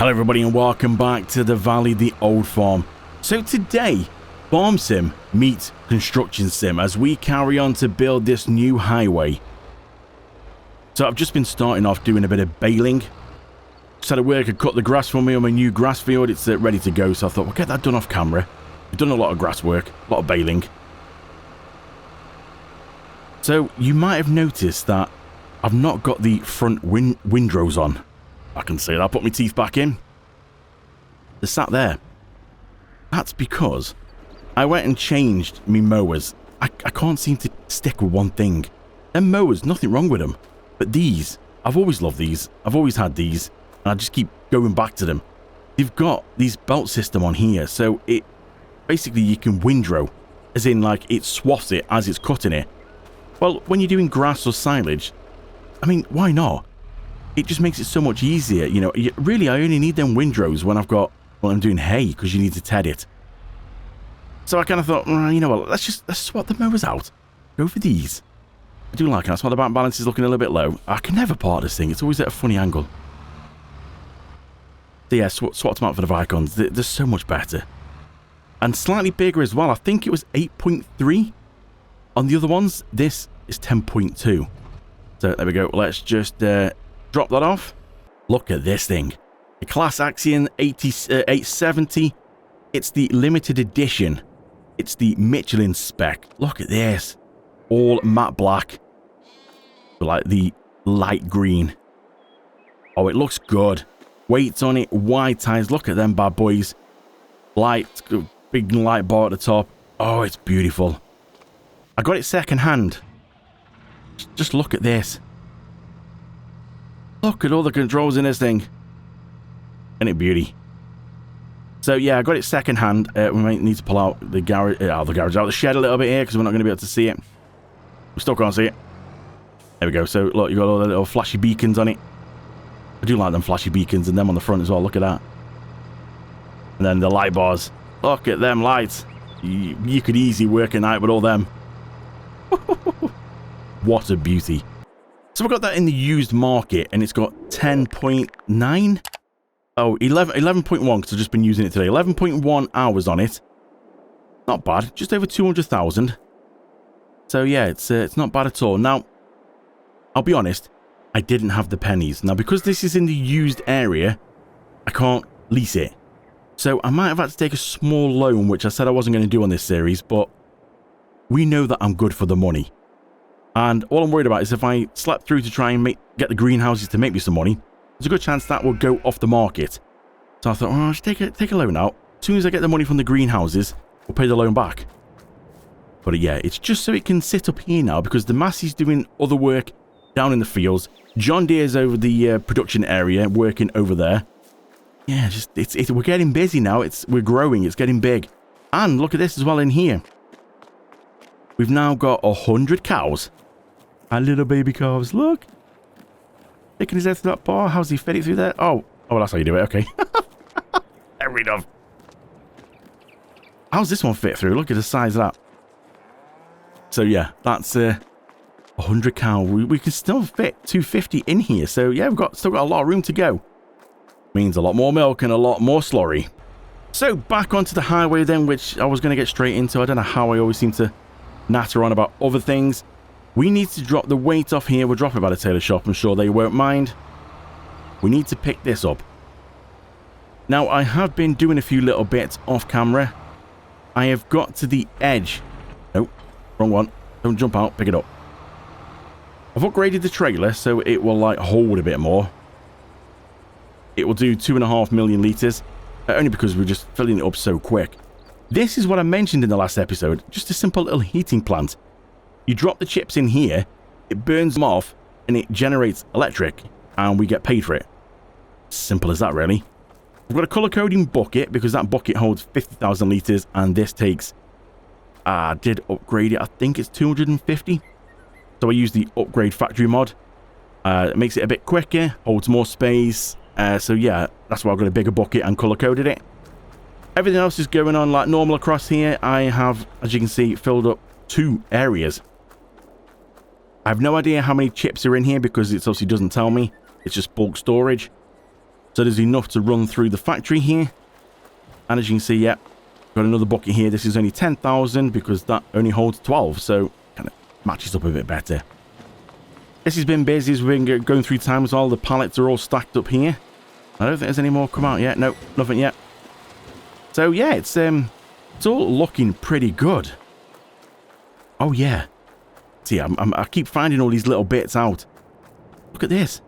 Hello everybody and welcome back to the Valley, the old farm. So today, farm sim meets construction sim as we carry on to build this new highway. So I've just been starting off doing a bit of baling. Just had a worker cut the grass for me on my new grass field. It's ready to go, so I thought we'll get that done off camera. We've done a lot of grass work, a lot of baling. So you might have noticed that I've not got the front windrows on. I can see that. I'll put my teeth back in. They're sat there. That's because I went and changed me mowers. I can't seem to stick with one thing. Them mowers, nothing wrong with them. But these, I've always loved these. I've always had these. And I just keep going back to them. They've got these belt system on here. So it basically you can windrow. As in like it swaths it as it's cutting it. Well, when you're doing grass or silage, I mean, why not? It just makes it so much easier, you know. Really, I only need them windrows when I'm doing hay, because you need to ted it. So I kind of thought, you know what, let's swap the mowers out. Go for these. I do like it. That's why the back balance is looking a little bit low. I can never part this thing. It's always at a funny angle. So yeah, swap them out for the Vicons. They're so much better. And slightly bigger as well. I think it was 8.3 on the other ones. This is 10.2. So there we go. Let's just drop that off. Look at this thing. The Class Axion 870. It's the limited edition. It's the Michelin spec. Look at this. All matte black. Like the light green. Oh, it looks good. Weights on it. Wide tires. Look at them bad boys. Light. Big light bar at the top. Oh, it's beautiful. I got it second hand. Just look at this. Look at all the controls in this thing. Isn't it beauty? So yeah, I got it second hand. We might need to pull out the garage, out the shed a little bit here because we're not going to be able to see it. We still can't see it. There we go. So look, you got all the little flashy beacons on it. I do like them flashy beacons and them on the front as well. Look at that. And then the light bars. Look at them lights. You could easily work at night with all them. What a beauty. So we got that in the used market, and it's got 10.9. Oh, 11.1 because I've just been using it today. 11.1 hours on it. Not bad. Just over 200,000. So yeah, it's not bad at all. Now, I'll be honest, I didn't have the pennies. Now, because this is in the used area, I can't lease it. So I might have had to take a small loan, which I said I wasn't going to do on this series, but we know that I'm good for the money. And all I'm worried about is if I slap through to try and get the greenhouses to make me some money, there's a good chance that will go off the market. So I thought, I'll just take a loan out. As soon as I get the money from the greenhouses, we'll pay the loan back. But yeah, it's just so it can sit up here now because the Massey's doing other work down in the fields. John Deere's over the production area, working over there. Yeah, we're getting busy now. We're growing. It's getting big. And look at this as well in here. We've now got 100 cows. And little baby calves, look. Taking his head to that bar. How's he fit it through there? Oh, that's how you do it. Okay. Fair enough. How's this one fit through? Look at the size of that. So yeah, that's 100 cow. We can still fit 250 in here. So yeah, we've still got a lot of room to go. Means a lot more milk and a lot more slurry. So back onto the highway then, which I was going to get straight into. I don't know how I always seem to natter on about other things. We need to drop the weight off here. We'll drop it by the tailor shop. I'm sure they won't mind. We need to pick this up. Now, I have been doing a few little bits off camera. I have got to the edge. Nope, wrong one. Don't jump out. Pick it up. I've upgraded the trailer so it will like hold a bit more. It will do 2.5 million litres. Only because we're just filling it up so quick. This is what I mentioned in the last episode. Just a simple little heating plant. You drop the chips in here, it burns them off, and it generates electric, and we get paid for it. Simple as that, really. I've got a colour coding bucket, because that bucket holds 50,000 litres, and this takes... I did upgrade it, I think it's 250. So I use the upgrade factory mod. It makes it a bit quicker, holds more space. So yeah, that's why I've got a bigger bucket and colour coded it. Everything else is going on like normal across here. I have, as you can see, filled up 2 areas. I have no idea how many chips are in here because it obviously doesn't tell me. It's just bulk storage. So there's enough to run through the factory here. And as you can see, yeah, got another bucket here. This is only 10,000 because that only holds 12. So kind of matches up a bit better. This has been busy as we've been going through time as well. The pallets are all stacked up here. I don't think there's any more come out yet. No, nothing yet. So yeah, it's all looking pretty good. Oh yeah. See, I keep finding all these little bits out. Look at this.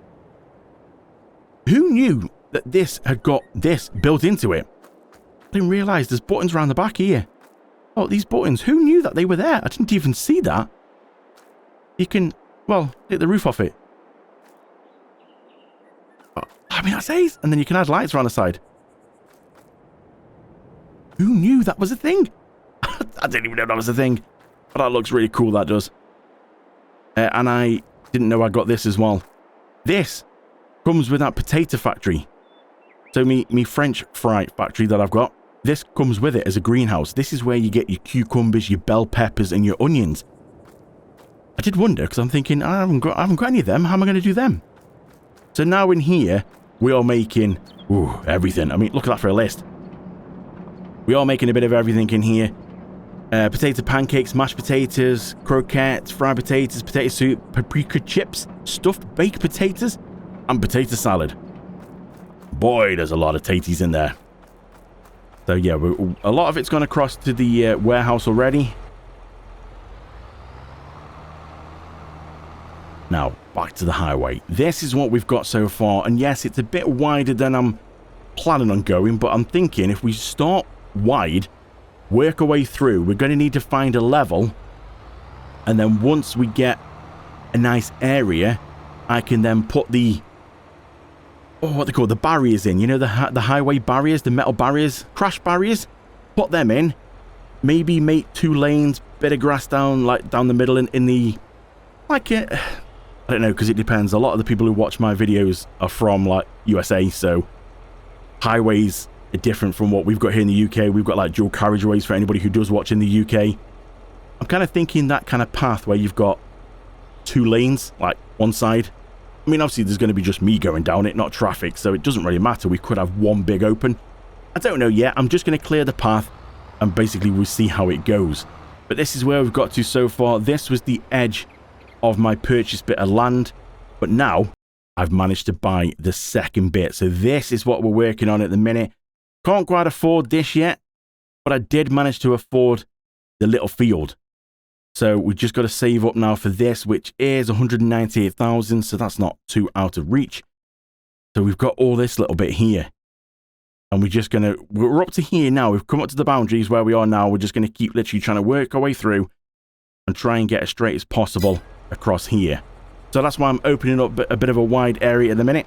Who knew that this had got this built into it? I didn't realise there's buttons around the back here. Oh, these buttons. Who knew that they were there? I didn't even see that. You can, well, take the roof off it. Oh, I mean, that's ace. And then you can add lights around the side. Who knew that was a thing? I didn't even know that was a thing. But that looks really cool, that does. And I didn't know I got this as well. This comes with that potato factory. So me French fry factory that I've got, this comes with it as a greenhouse. This is where you get your cucumbers, your bell peppers, and your onions. I did wonder, because I'm thinking, I haven't got any of them. How am I going to do them? So now in here, we are making everything. I mean, look at that for a list. We are making a bit of everything in here. Potato pancakes, mashed potatoes, croquettes, fried potatoes, potato soup, paprika chips, stuffed baked potatoes, and potato salad. Boy, there's a lot of taties in there. So yeah, a lot of it's gone across to the warehouse already. Now, back to the highway. This is what we've got so far. And yes, it's a bit wider than I'm planning on going. But I'm thinking if we start wide, work our way through, we're going to need to find a level. And then once we get a nice area, I can then put the... what they call the barriers in, you know, the highway barriers, the metal barriers, crash barriers, put them in, maybe make 2 lanes, bit of grass down, like down the middle in the, like, I don't know, because it depends. A lot of the people who watch my videos are from, like, USA, so highways are different from what we've got here in the UK. We've got, like, dual carriageways for anybody who does watch in the UK. I'm kind of thinking that kind of path where you've got 2 lanes, like, one side. I mean, obviously, there's going to be just me going down it, not traffic, so it doesn't really matter. We could have one big open. I don't know yet. I'm just going to clear the path, and basically we'll see how it goes. But this is where we've got to so far. This was the edge of my purchased bit of land, but now I've managed to buy the second bit. So this is what we're working on at the minute. Can't quite afford this yet, but I did manage to afford the little field. So we've just got to save up now for this, which is 198,000. So that's not too out of reach. So we've got all this little bit here. And we're up to here now. We've come up to the boundaries where we are now. We're just going to keep literally trying to work our way through and try and get as straight as possible across here. So that's why I'm opening up a bit of a wide area at the minute.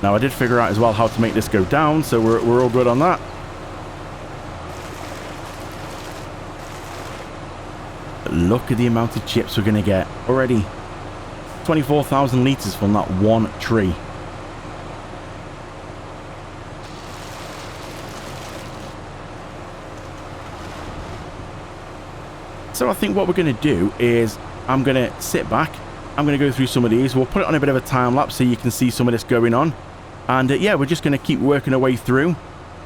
Now I did figure out as well how to make this go down. So we're all good on that. Look at the amount of chips we're going to get already. 24,000 litres from that one tree. So I think what we're going to do is I'm going to sit back. I'm going to go through some of these. We'll put it on a bit of a time lapse so you can see some of this going on. And yeah, we're just going to keep working our way through.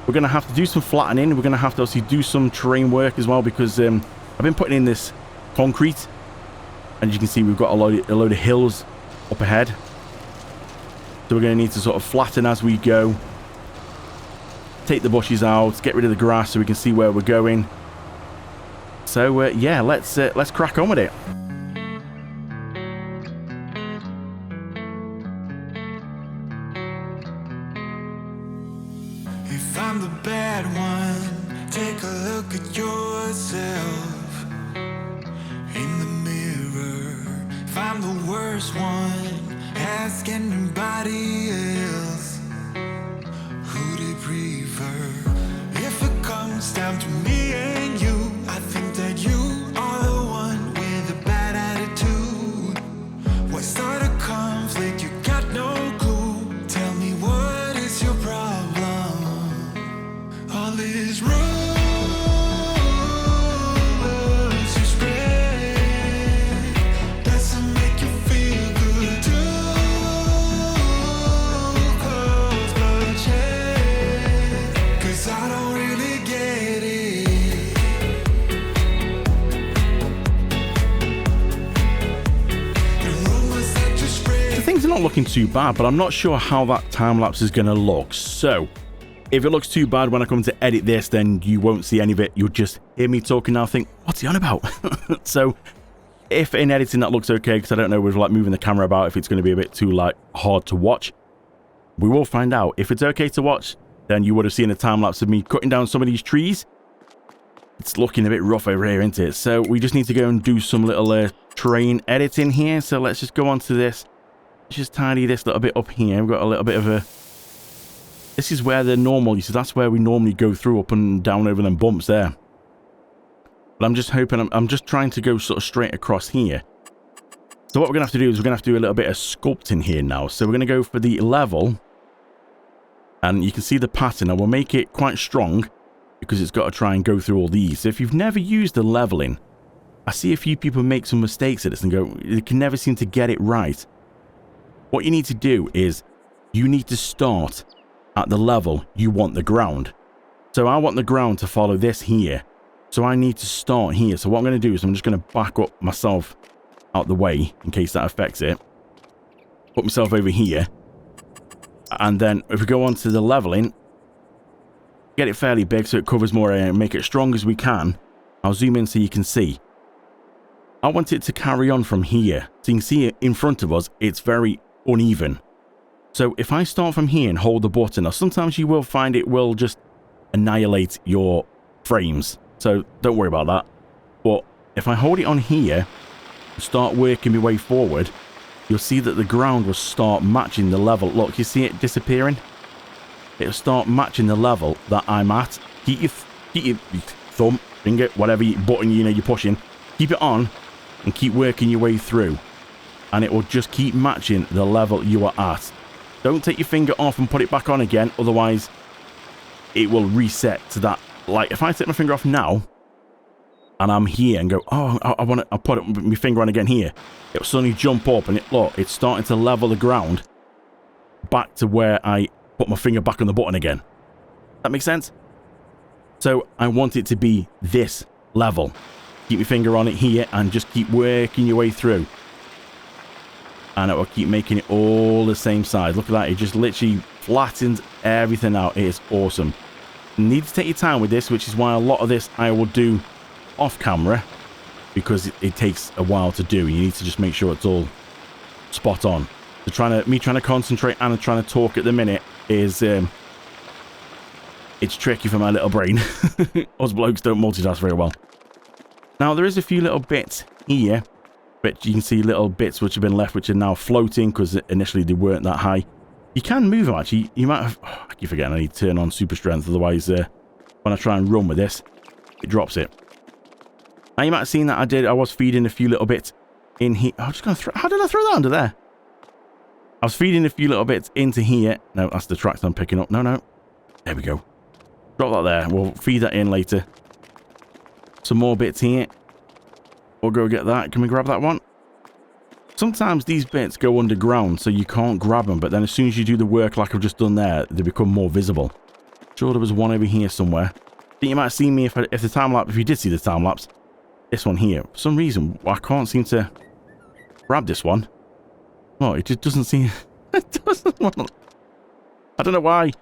We're going to have to do some flattening. We're going to have to obviously do some terrain work as well because I've been putting in this concrete, and you can see we've got a load of hills up ahead, so we're going to need to sort of flatten as we go, take the bushes out, get rid of the grass so we can see where we're going. So yeah, let's crack on with it. If I'm the bad one, take a look at yourself in the mirror. If I'm the worst one, ask anybody else who they prefer. If it comes down to me and you, I think that you are the one with a bad attitude. Why start a conflict? You got no clue. Tell me, what is your problem? All this rumors you spread doesn't make you things are not looking too bad, but I'm not sure how that time-lapse is going to look. So, if it looks too bad when I come to edit this, then you won't see any of it. You'll just hear me talking now and think, what's he on about? So, if in editing that looks okay, because I don't know with like moving the camera about, if it's going to be a bit too like hard to watch, we will find out. If it's okay to watch, then you would have seen a time-lapse of me cutting down some of these trees. It's looking a bit rough over here, isn't it? So, we just need to go and do some little terrain editing here. So, let's just go on to this. Let's just tidy this little bit up here. We've got a little bit of a... This is where the normal... You see, that's where we normally go through up and down over them bumps there. But I'm just hoping... I'm just trying to go sort of straight across here. So what we're going to have to do is we're going to have to do a little bit of sculpting here now. So we're going to go for the level. And you can see the pattern. And we'll make it quite strong because it's got to try and go through all these. So if you've never used the leveling, I see a few people make some mistakes at this and go, they can never seem to get it right. What you need to do is you need to start at the level you want the ground. So I want the ground to follow this here. So I need to start here. So what I'm going to do is I'm just going to back up myself out the way in case that affects it. Put myself over here. And then if we go on to the leveling, get it fairly big so it covers more area and make it strong as we can. I'll zoom in so you can see. I want it to carry on from here. So you can see it in front of us, it's very uneven. So if I start from here and hold the button, now sometimes you will find it will just annihilate your frames. So don't worry about that. But if I hold it on here, start working my way forward, you'll see that the ground will start matching the level. Look, you see it disappearing? It'll start matching the level that I'm at. Keep your thumb, finger, whatever button you know you're pushing, keep it on and keep working your way through. And it will just keep matching the level you are at. Don't take your finger off and put it back on again, otherwise it will reset to that. Like if I take my finger off now and I'm here and go, oh, I'll put my finger on again here, it'll suddenly jump up and look, it's starting to level the ground back to where I put my finger back on the button again. That makes sense? So I want it to be this level. Keep your finger on it here and just keep working your way through. And it will keep making it all the same size. Look at that. It just literally flattens everything out. It is awesome. You need to take your time with this, which is why a lot of this I will do off camera, because it takes a while to do. You need to just make sure it's all spot on. So me trying to concentrate and trying to talk at the minute is it's tricky for my little brain. Us blokes don't multitask very well. Now there is a few little bits here. But you can see little bits which have been left which are now floating because initially they weren't that high. You can move them actually. You might have... Oh, I keep forgetting I need to turn on super strength, otherwise when I try and run with this, it drops it. Now you might have seen that I was feeding a few little bits in here. I'm just going to throw... How did I throw that under there? I was feeding a few little bits into here. No, that's the tracks I'm picking up. No. There we go. Drop that there. We'll feed that in later. Some more bits here. We'll go get that. Can we grab that one? Sometimes these bits go underground, so you can't grab them. But then as soon as you do the work like I've just done there, they become more visible. Sure, there was one over here somewhere. I think you might have seen me if the time lapse. If you did see the time lapse, this one here. For some reason, I can't seem to grab this one. Oh, it just doesn't seem. It doesn't want to. I don't know why.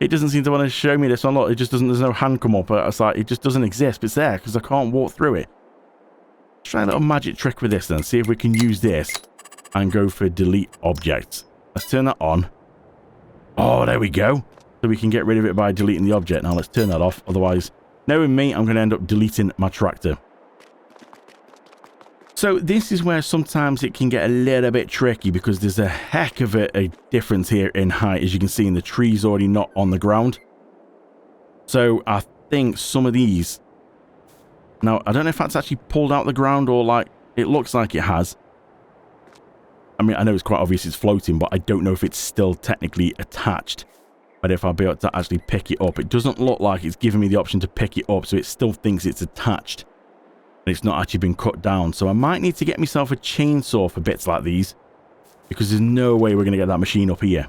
It doesn't seem to want to show me this one. Look, it just doesn't. There's no hand come up. It's like it just doesn't exist. It's there because I can't walk through it. Try a little magic trick with this then. See if we can use this and go for delete objects. Let's turn that on. Oh, there we go. So we can get rid of it by deleting the object. Now let's turn that off. Otherwise, knowing me, I'm going to end up deleting my tractor. So this is where sometimes it can get a little bit tricky because there's a heck of a difference here in height. As you can see, and the tree's already not on the ground. So I think some of these... Now, I don't know if that's actually pulled out the ground or like, it looks like it has. I mean, I know it's quite obvious it's floating, but I don't know if it's still technically attached. But if I'll be able to actually pick it up. It doesn't look like it's giving me the option to pick it up, so it still thinks it's attached. And it's not actually been cut down. So I might need to get myself a chainsaw for bits like these. Because there's no way we're going to get that machine up here.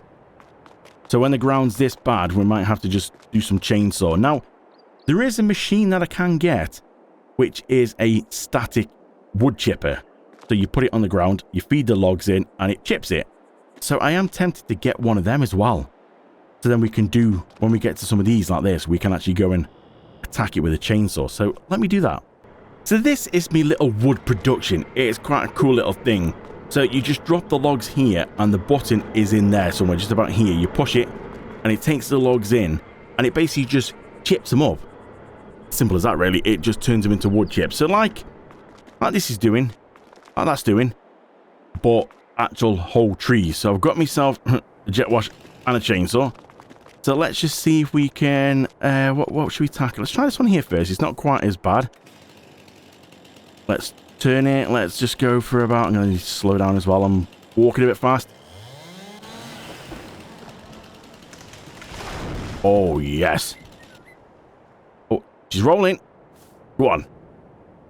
So when the ground's this bad, we might have to just do some chainsaw. Now, there is a machine that I can get, which is a static wood chipper. So you put it on the ground, you feed the logs in, and it chips it. So I am tempted to get one of them as well. So then we can do, when we get to some of these like this, we can actually go and attack it with a chainsaw. So let me do that. So this is my little wood production. It's quite a cool little thing. So you just drop the logs here and the button is in there somewhere, just about here. You push it and it takes the logs in and it basically just chips them up. Simple as that, really. It just turns them into wood chips. So like this is doing, like that's doing, but actual whole trees. So I've got myself a jet wash and a chainsaw. So let's just see if we can, what should we tackle? Let's try this one here first. It's not quite as bad. Let's turn it. Let's just go for about, I'm going to slow down as well. I'm walking a bit fast. Oh, yes. Oh, she's rolling. Go on.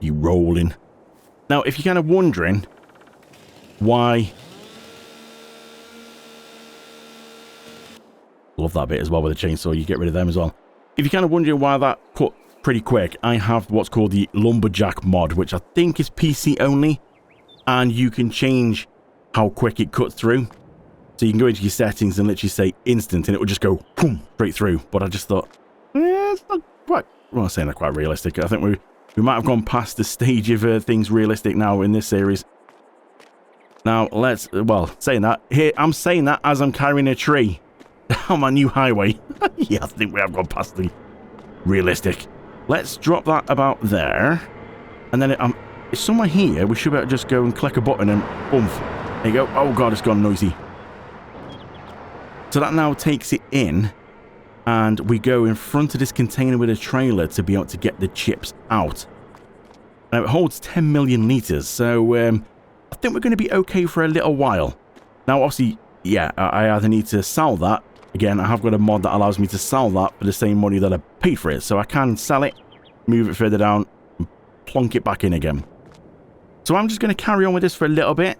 You rolling. Now, if you're kind of wondering why... Love that bit as well with the chainsaw. You get rid of them as well. If you're kind of wondering why that cut pretty quick, I have what's called the Lumberjack mod, which I think is PC only. And you can change how quick it cuts through. So you can go into your settings and literally say instant and it will just go boom, straight through. But I just thought, it's not quite, well, I'm saying they're quite realistic. I think we might have gone past the stage of things realistic now in this series. Now, let's, well, saying that, here, I'm saying that as I'm carrying a tree on my new highway. Yeah, I think we have gone past the realistic. Let's drop that about there. And then it's somewhere here. We should be able to just go and click a button and boom. There you go. Oh, God, it's gone noisy. So that now takes it in. And we go in front of this container with a trailer to be able to get the chips out. Now, it holds 10 million litres. So, I think we're going to be okay for a little while. Now, obviously, yeah, I either need to sell that. Again, I have got a mod that allows me to sell that for the same money that I paid for it. So I can sell it, move it further down, and plonk it back in again. So I'm just going to carry on with this for a little bit,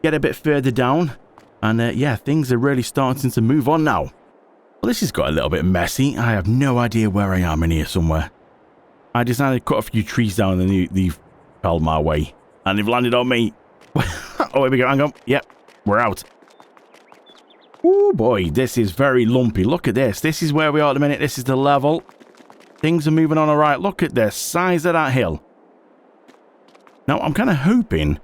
get a bit further down. And yeah, things are really starting to move on now. Well, this has got a little bit messy. I have no idea where I am in here somewhere. I decided to cut a few trees down and they've fell my way. And they've landed on me. Oh, here we go. Hang on. Yep, we're out. Oh boy, this is very lumpy. Look at this. This is where we are at the minute. This is the level. Things are moving on all right. Look at the size of that hill. Now, I'm kind of hoping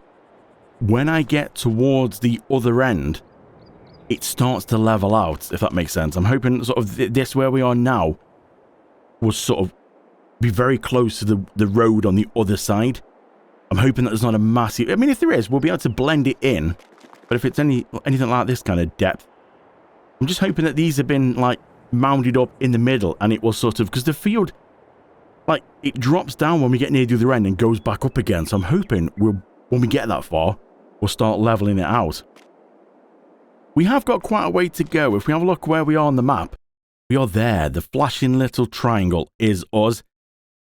when I get towards the other end, it starts to level out, if that makes sense. I'm hoping sort of this where we are now will sort of be very close to the road on the other side. I'm hoping that there's not a massive... I mean, if there is, we'll be able to blend it in. But if it's anything like this kind of depth, I'm just hoping that these have been, like, mounded up in the middle and it will sort of... Because the field, like, it drops down when we get near the other end and goes back up again. So I'm hoping when we get that far, we'll start leveling it out. We have got quite a way to go. If we have a look where we are on the map, we are there. The flashing little triangle is us.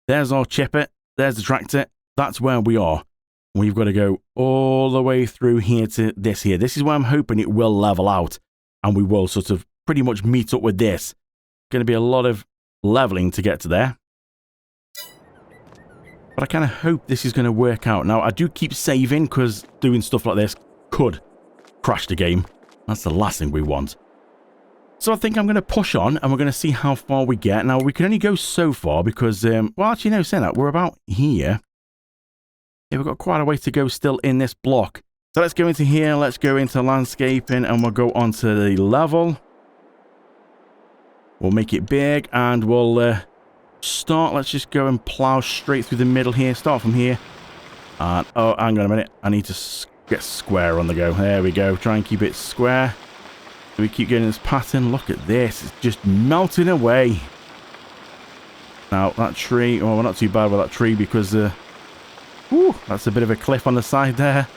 There's our chipper. There's the tractor. That's where we are. We've got to go all the way through here to this here. This is where I'm hoping it will level out. And we will sort of pretty much meet up with this. Going to be a lot of leveling to get to there. But I kind of hope this is going to work out. Now, I do keep saving because doing stuff like this could crash the game. That's the last thing we want. So I think I'm going to push on and we're going to see how far we get. Now, we can only go so far because, well, actually, no, saying that, we're about here. Yeah, we've got quite a way to go still in this block. So let's go into here, let's go into landscaping, and we'll go onto the level. We'll make it big, and we'll start. Let's just go and plow straight through the middle here. Start from here. And, oh, hang on a minute. I need to get square on the go. There we go. Try and keep it square. We keep getting this pattern. Look at this. It's just melting away. Now, that tree, well, we're not too bad with that tree because, whew, that's a bit of a cliff on the side there.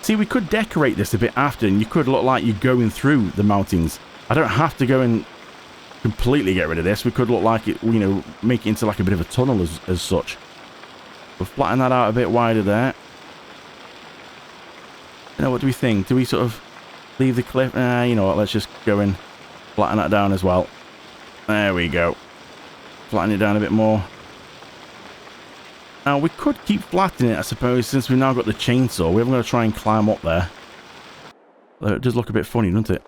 See, we could decorate this a bit after, and you could look like you're going through the mountains. I don't have to go and completely get rid of this. We could look like it, you know, make it into like a bit of a tunnel as such. We'll flatten that out a bit wider there. You know, what do we think? Do we sort of leave the cliff? You know what, let's just go and flatten that down as well. There we go. Flatten it down a bit more. Now, we could keep flattening it, I suppose, since we've now got the chainsaw. We haven't got to try and climb up there. It does look a bit funny, doesn't it?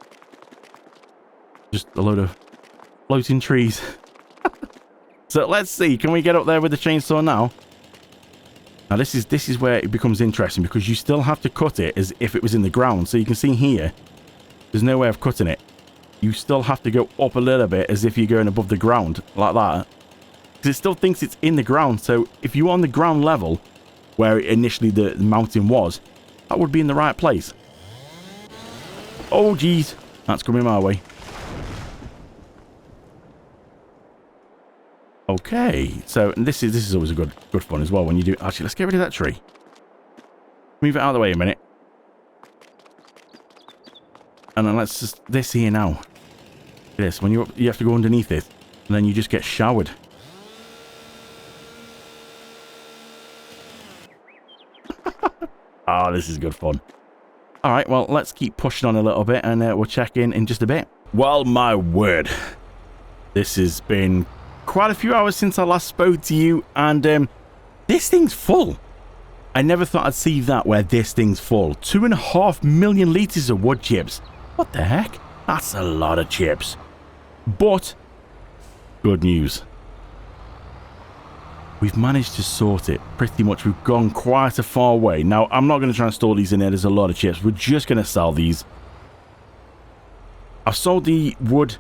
Just a load of floating trees. So let's see, can we get up there with the chainsaw now? Now this is where it becomes interesting, because you still have to cut it as if it was in the ground. So you can see here, there's no way of cutting it. You still have to go up a little bit as if you're going above the ground, like that. Because it still thinks it's in the ground. So if you're on the ground level, where initially the mountain was, that would be in the right place. Oh, geez. That's coming my way. Okay, so this is always a good fun as well when you do. Actually, let's get rid of that tree. Move it out of the way a minute. And then let's just this here now. This when you have to go underneath it, and then you just get showered. Oh, this is good fun. All right, well, let's keep pushing on a little bit, and we'll check in just a bit. Well, my word, this has been quite a few hours since I last spoke to you, and this thing's full. I never thought I'd see that, where this thing's full. 2.5 million litres of wood chips. What the heck? That's a lot of chips. But good news. We've managed to sort it pretty much. We've gone quite a far way. Now, I'm not going to try and store these in there. There's a lot of chips. We're just going to sell these. I've sold the wood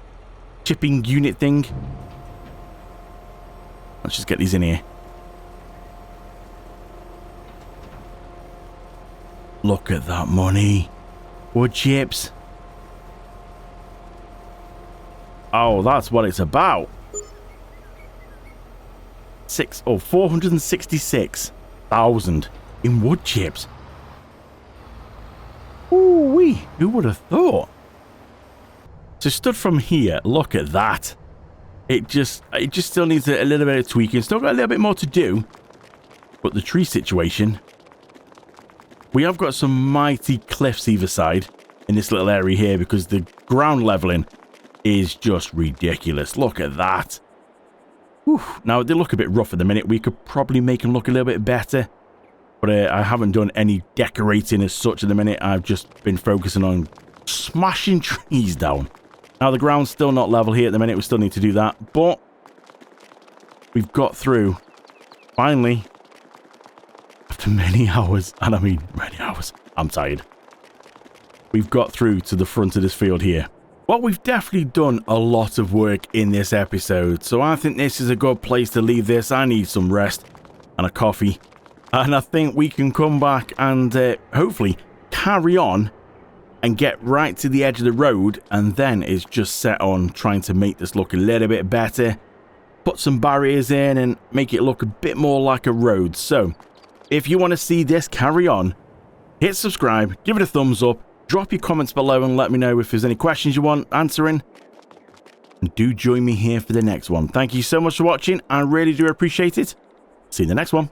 chipping unit thing. Let's just get these in here. Look at that money. Wood chips. Oh, that's what it's about. 466,000 in wood chips. Ooh-wee, who would have thought? So stood from here, look at that. It just still needs a little bit of tweaking. Still got a little bit more to do. But the tree situation, we have got some mighty cliffs either side in this little area here, because the ground leveling is just ridiculous. Look at that. Whew. Now, they look a bit rough at the minute. We could probably make them look a little bit better. But I haven't done any decorating as such at the minute. I've just been focusing on smashing trees down. Now, the ground's still not level here at the minute. We still need to do that. But we've got through, finally, after many hours. And I mean, many hours. I'm tired. We've got through to the front of this field here. Well, we've definitely done a lot of work in this episode, so I think this is a good place to leave this. I need some rest and a coffee, and I think we can come back and hopefully carry on and get right to the edge of the road, and then it's just set on trying to make this look a little bit better, put some barriers in and make it look a bit more like a road. So if you want to see this carry on, hit subscribe, give it a thumbs up, drop your comments below and let me know if there's any questions you want answering. And do join me here for the next one. Thank you so much for watching. I really do appreciate it. See you in the next one.